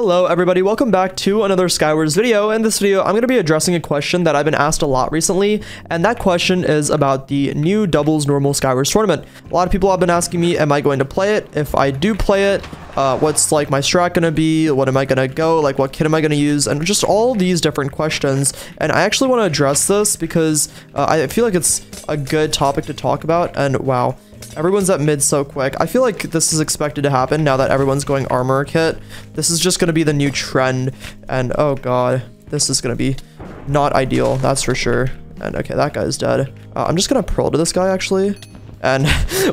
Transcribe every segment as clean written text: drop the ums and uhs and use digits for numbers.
Hello everybody, welcome back to another Skywars video. In this video, I'm going to be addressing a question that I've been asked a lot recently, and that question is about the new doubles normal Skywars tournament. A lot of people have been asking me, am I going to play it? If I do play it, what's like my strat gonna be? What am I gonna go? Like what kit am I gonna use? And just all these different questions. And I actually want to address this because I feel like it's a good topic to talk about. And wow, everyone's at mid so quick. I feel like this is expected to happen now that everyone's going armor kit. This is just gonna be the new trend. And oh god, this is gonna be not ideal, that's for sure. And okay, that guy's dead. I'm just gonna pearl to this guy actually. And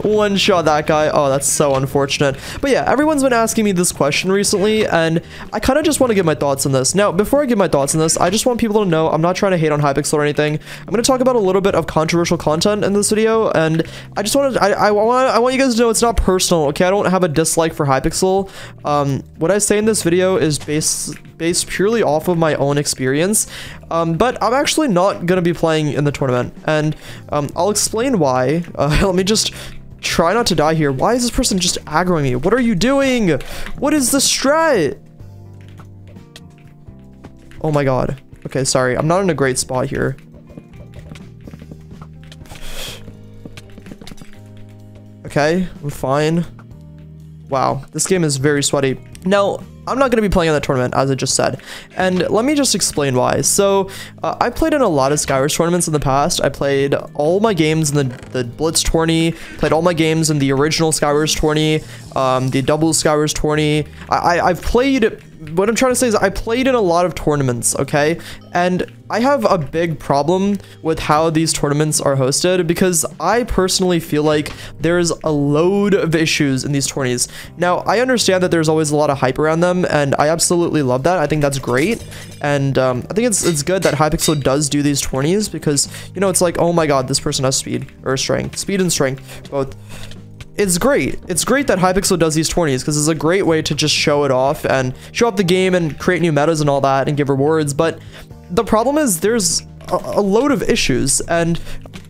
one shot that guy. Oh, that's so unfortunate. But yeah, everyone's been asking me this question recently, and I kind of just want to give my thoughts on this. Now, before I give my thoughts on this, I just want people to know I'm not trying to hate on Hypixel or anything. I'm going to talk about a little bit of controversial content in this video, and I just want to, I want you guys to know it's not personal, okay? I don't have a dislike for Hypixel. What I say in this video is based purely off of my own experience, but I'm actually not going to be playing in the tournament, and I'll explain why. Let me just try not to die here. Why is this person just aggroing me? What are you doing? What is the strat? Oh my god. Okay, sorry. I'm not in a great spot here. Okay, I'm fine. Wow, this game is very sweaty. Now, I'm not going to be playing in that tournament, as I just said. And let me just explain why. So, I played in a lot of Skywars tournaments in the past. I played all my games in the Blitz tourney, played all my games in the original Skywars tourney, the doubles Skywars tourney. I've played... What I'm trying to say is I played in a lot of tournaments, okay? And I have a big problem with how these tournaments are hosted because I personally feel like there's a load of issues in these tourneys. Now, I understand that there's always a lot of hype around them, and I absolutely love that. I think that's great. And I think it's good that Hypixel does do these tourneys because, you know, it's like, oh my god, this person has speed or strength. Speed and strength, both. It's great. It's great that Hypixel does these tourneys because it's a great way to just show it off and show off the game and create new metas and all that and give rewards. But the problem is there's a load of issues and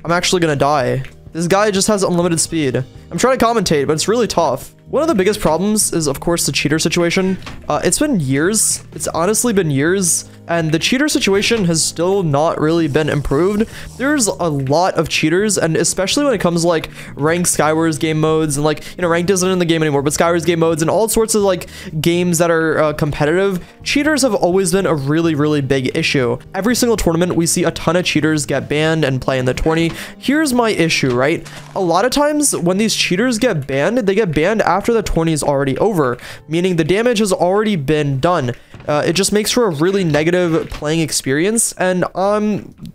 I'm actually gonna die. This guy just has unlimited speed. I'm trying to commentate, but it's really tough. One of the biggest problems is, of course, the cheater situation. It's been years. It's honestly been years. And the cheater situation has still not really been improved. There's a lot of cheaters, and especially when it comes to like ranked Skywars game modes and like, you know, ranked isn't in the game anymore, but Skywars game modes and all sorts of like games that are competitive, cheaters have always been a really, really big issue. Every single tournament, we see a ton of cheaters get banned and play in the tourney. Here's my issue, right? A lot of times when these cheaters get banned, they get banned after the tourney is already over, meaning the damage has already been done. It just makes for a really negative playing experience, and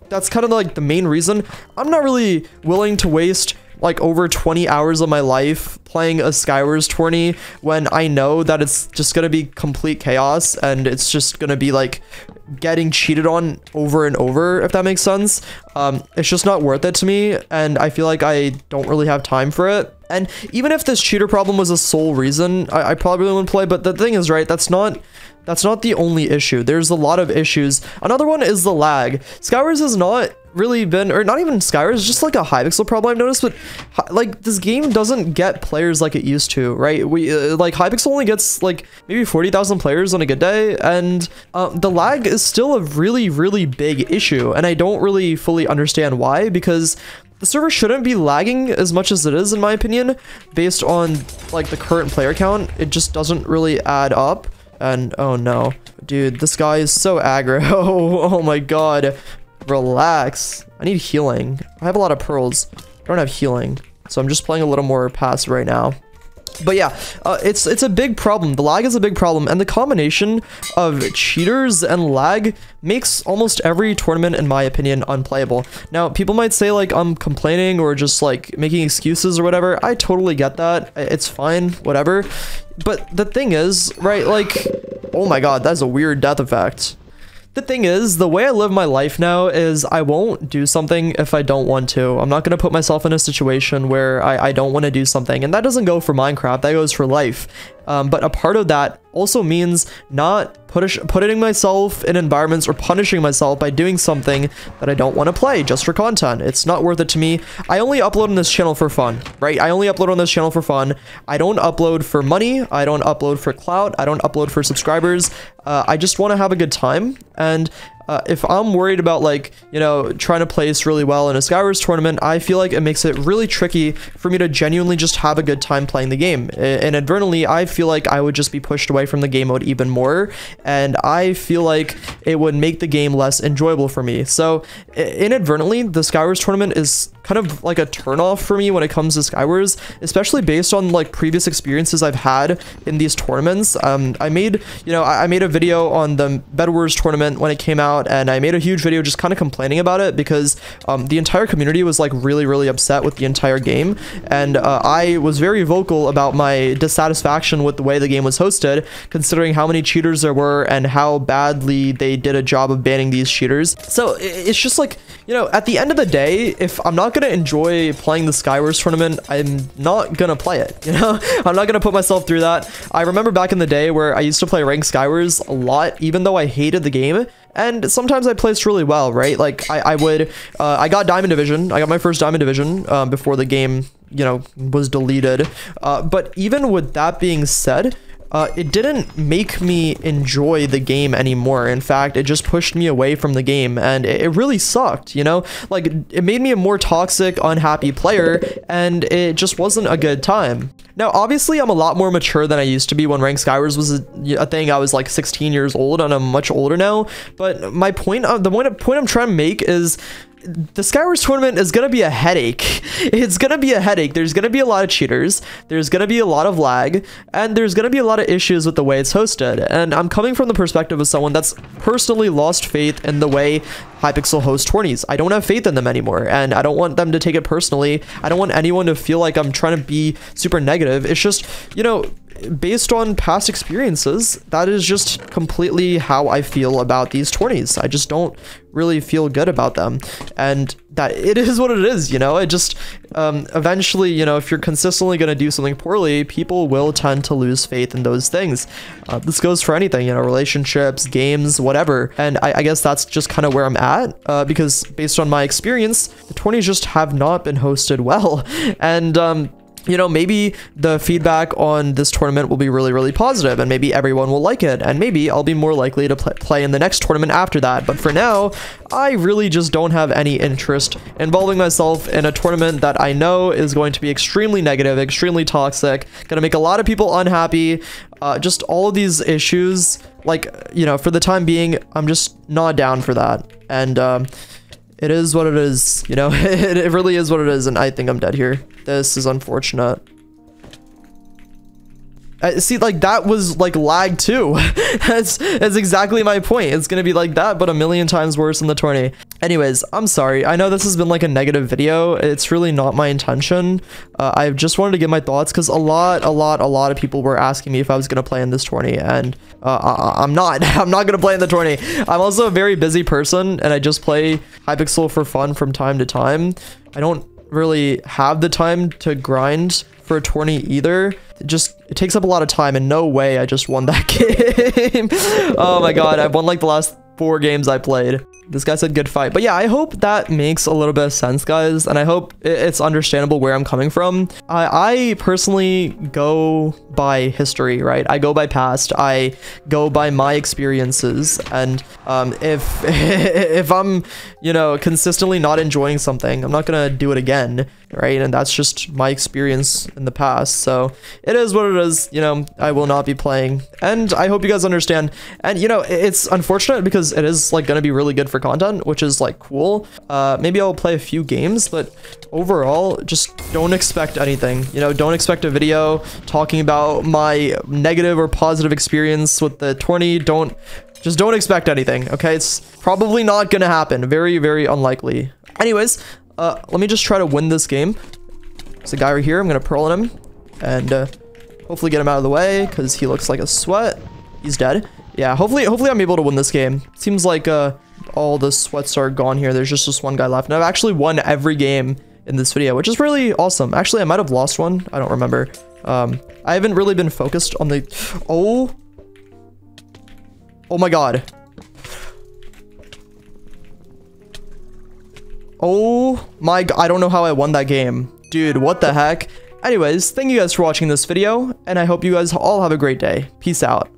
that's kind of like the main reason I'm not really willing to waste like over 20 hours of my life playing a Skywars tourney when I know that it's just gonna be complete chaos and it's just gonna be like getting cheated on over and over, if that makes sense. It's just not worth it to me, and I feel like I don't really have time for it. And even if this cheater problem was the sole reason, I probably wouldn't play, but the thing is, right, that's not the only issue. There's a lot of issues. Another one is the lag. Skywars has not really been, or not even Skywars, just like a Hypixel problem I've noticed, but like this game doesn't get players like it used to, right? We like Hypixel only gets like maybe 40,000 players on a good day, and the lag is still a really, really big issue, and I don't really fully understand why, because the server shouldn't be lagging as much as it is, in my opinion, based on like the current player count. It just doesn't really add up. And oh no, dude, this guy is so aggro. Oh my god, relax. I need healing. I have a lot of pearls. I don't have healing, so I'm just playing a little more passive right now. But yeah, it's a big problem. The lag is a big problem, and the combination of cheaters and lag makes almost every tournament, in my opinion, unplayable. Now, people might say like I'm complaining or just like making excuses or whatever. I totally get that. It's fine, whatever. But the thing is, right, like, oh my god, that's a weird death effect. The thing is, the way I live my life now is I won't do something if I don't want to. I'm not going to put myself in a situation where I don't want to do something. And that doesn't go for Minecraft, that goes for life. But a part of that also means not putting myself in environments or punishing myself by doing something that I don't want to play just for content. It's not worth it to me. I only upload on this channel for fun, right? I only upload on this channel for fun. I don't upload for money. I don't upload for clout. I don't upload for subscribers. I just want to have a good time. And if I'm worried about, like, you know, trying to place really well in a Skywars tournament, I feel like it makes it really tricky for me to genuinely just have a good time playing the game. Inadvertently, I feel like I would just be pushed away from the game mode even more, and I feel like it would make the game less enjoyable for me. So inadvertently, the Skywars tournament is kind of like a turnoff for me when it comes to Skywars, especially based on like previous experiences I've had in these tournaments. I made a video on the Bed Wars tournament when it came out, and I made a huge video just kind of complaining about it because the entire community was like really upset with the entire game, and I was very vocal about my dissatisfaction with the way the game was hosted, considering how many cheaters there were and how badly they did a job of banning these cheaters. So it's just like, you know, at the end of the day, if I'm not gonna enjoy playing the Skywars tournament, I'm not gonna play it, you know? I'm not gonna put myself through that. I remember back in the day where I used to play ranked Skywars a lot, even though I hated the game. And sometimes I placed really well, right? Like I got Diamond Division. I got my first Diamond Division before the game, you know, was deleted. But even with that being said, it didn't make me enjoy the game anymore. In fact, it just pushed me away from the game, and it really sucked, you know? Like, it made me a more toxic, unhappy player, and it just wasn't a good time. Now, obviously, I'm a lot more mature than I used to be when Ranked Skywars was a thing. I was like 16 years old, and I'm much older now. But my point, the point I'm trying to make is, the Skywars tournament is going to be a headache. It's going to be a headache. There's going to be a lot of cheaters. There's going to be a lot of lag, and there's going to be a lot of issues with the way it's hosted. And I'm coming from the perspective of someone that's personally lost faith in the way Hypixel hosts tourneys. I don't have faith in them anymore, and I don't want them to take it personally. I don't want anyone to feel like I'm trying to be super negative. It's just, you know, based on past experiences, that is just completely how I feel about these tourneys. I just don't really feel good about them, and that it is what it is, you know? It just eventually, you know, if you're consistently going to do something poorly, people will tend to lose faith in those things. This goes for anything, you know, relationships, games, whatever. And I guess that's just kind of where I'm at, because based on my experience, the tourneys just have not been hosted well. And you know, maybe the feedback on this tournament will be really positive, and maybe everyone will like it, and maybe I'll be more likely to play in the next tournament after that. But for now, I really just don't have any interest involving myself in a tournament that I know is going to be extremely negative, extremely toxic, gonna make a lot of people unhappy. Just all of these issues, like, you know, for the time being, I'm just not down for that. And it is what it is, you know? It really is what it is, and I think I'm dead here. This is unfortunate. See, like, that was like lag too. That's exactly my point. It's gonna be like that, but a million times worse in the tourney. Anyways, I'm sorry. I know this has been like a negative video. It's really not my intention. I just wanted to give my thoughts because a lot of people were asking me if I was gonna play in this tourney, and I'm not. I'm not gonna play in the tourney. I'm also a very busy person, and I just play Hypixel for fun from time to time. I don't really have the time to grind for a tourney either. It takes up a lot of time, and no way I just won that game. Oh my god, I've won like the last 4 games I played. This guy said good fight. But yeah, I hope that makes a little bit of sense, guys, and I hope it's understandable where I'm coming from. I personally go by history, right? I go by past. I go by my experiences, and if I'm, you know, consistently not enjoying something, I'm not gonna do it again, right? And that's just my experience in the past. So it is what it is, you know. I will not be playing, and I hope you guys understand. And you know, it's unfortunate because it is like gonna be really good for content, which is like cool. Maybe I'll play a few games, but overall, just don't expect anything, you know. Don't expect a video talking about my negative or positive experience with the tourney. Just don't expect anything, okay? It's probably not gonna happen. Very unlikely. Anyways, let me just try to win this game. There's a guy right here. I'm gonna pearl on him and hopefully get him out of the way because he looks like a sweat. He's dead. Yeah, hopefully I'm able to win this game. Seems like all the sweats are gone here. There's just this one guy left, and I've actually won every game in this video, which is really awesome. Actually, I might have lost one. I don't remember. I haven't really been focused on the... Oh my god. Oh my god. I don't know how I won that game. Dude, what the heck? Anyways, thank you guys for watching this video, and I hope you guys all have a great day. Peace out.